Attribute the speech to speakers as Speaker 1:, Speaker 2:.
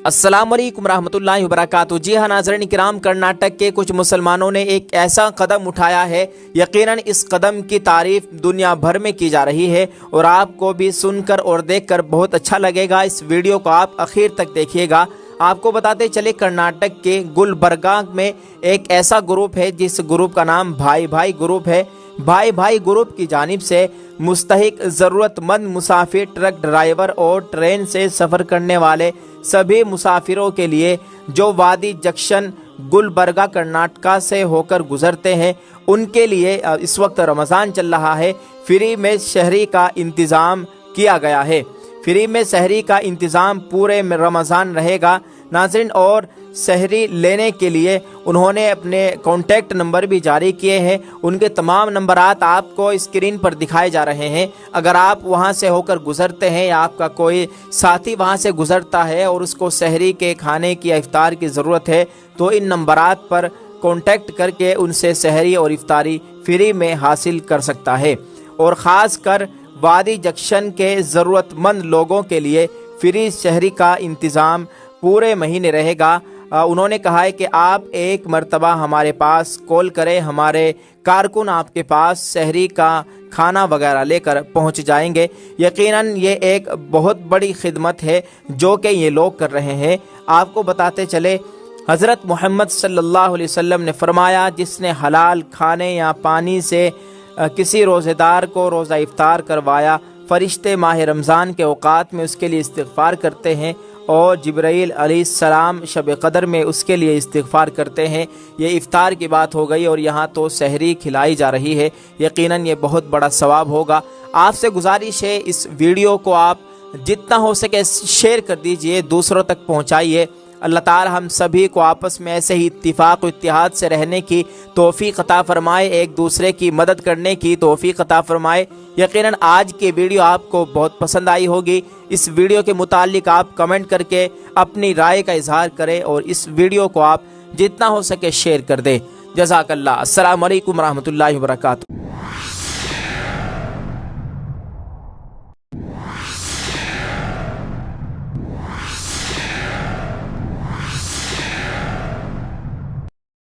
Speaker 1: अस्सलाम वालेकुम रहमतुल्लाहि वबरकातुहू। जी हाँ नाज़रीन किराम, कर्नाटक के कुछ मुसलमानों ने एक ऐसा कदम उठाया है, यकीनन इस कदम की तारीफ दुनिया भर में की जा रही है और आपको भी सुनकर और देखकर बहुत अच्छा लगेगा। इस वीडियो को आप आखिर तक देखिएगा। आपको बताते चले, कर्नाटक के गुलबर्गा में एक ऐसा ग्रुप है जिस ग्रुप का नाम भाई भाई ग्रुप है। भाई भाई ग्रुप की जानिब से मुस्तहिक ज़रूरतमंद मुसाफिर, ट्रक ड्राइवर और ट्रेन से सफ़र करने वाले सभी मुसाफिरों के लिए जो वादी जंक्शन गुलबर्गा कर्नाटका से होकर गुजरते हैं, उनके लिए इस वक्त रमज़ान चल रहा है, फ्री में शहरी का इंतज़ाम किया गया है। फ्री में शहरी का इंतज़ाम पूरे रमज़ान रहेगा नाज़रीन। और शहरी लेने के लिए उन्होंने अपने कॉन्टैक्ट नंबर भी जारी किए हैं। उनके तमाम नंबरात आपको स्क्रीन पर दिखाए जा रहे हैं। अगर आप वहां से होकर गुजरते हैं या आपका कोई साथी वहां से गुजरता है और उसको शहरी के खाने की या इफ्तार की ज़रूरत है, तो इन नंबरात पर कॉन्टैक्ट करके उनसे शहरी और इफ्तारी फ्री में हासिल कर सकता है। और ख़ास कर वादी जंक्शन के ज़रूरतमंद लोगों के लिए फ्री शहरी का इंतज़ाम पूरे महीने रहेगा। उन्होंने कहा है कि आप एक मरतबा हमारे पास कॉल करें, हमारे कारकुन आपके पास शहरी का खाना वगैरह लेकर पहुंच जाएंगे। यकीनन ये एक बहुत बड़ी खिदमत है जो कि ये लोग कर रहे हैं। आपको बताते चले, हज़रत मोहम्मद सल्लल्लाहु अलैहि वसल्लम ने फरमाया, जिसने हलाल खाने या पानी से किसी रोज़ेदार को रोज़ा इफ्तार करवाया, फ़रिश्ते माह रमज़ान के औक़ात में उसके लिए इस्तिग़फ़ार करते हैं और जिब्राईल अलैहिस्सलाम शब क़दर में उसके लिए इस्तिग़फ़ार करते हैं। ये इफ़्तार की बात हो गई और यहाँ तो सहरी खिलाई जा रही है। यकीनन ये बहुत बड़ा सवाब होगा। आपसे गुजारिश है, इस वीडियो को आप जितना हो सके शेयर कर दीजिए, दूसरों तक पहुँचाइए। अल्लाह ताला हम सभी को आपस में ऐसे ही इत्तिफ़ाक़ व इत्तिहाद से रहने की तौफ़ीक़ अता फ़रमाए, एक दूसरे की मदद करने की तौफ़ीक़ अता फ़रमाए। यकीनन आज की वीडियो आपको बहुत पसंद आई होगी। इस वीडियो के मुताल्लिक़ आप कमेंट करके अपनी राय का इज़हार करें और इस वीडियो को आप जितना हो सके शेयर कर दें। जज़ाकल्लाह। अस्सलामु अलैकुम रहमतुल्लाहि व बरकातुहू।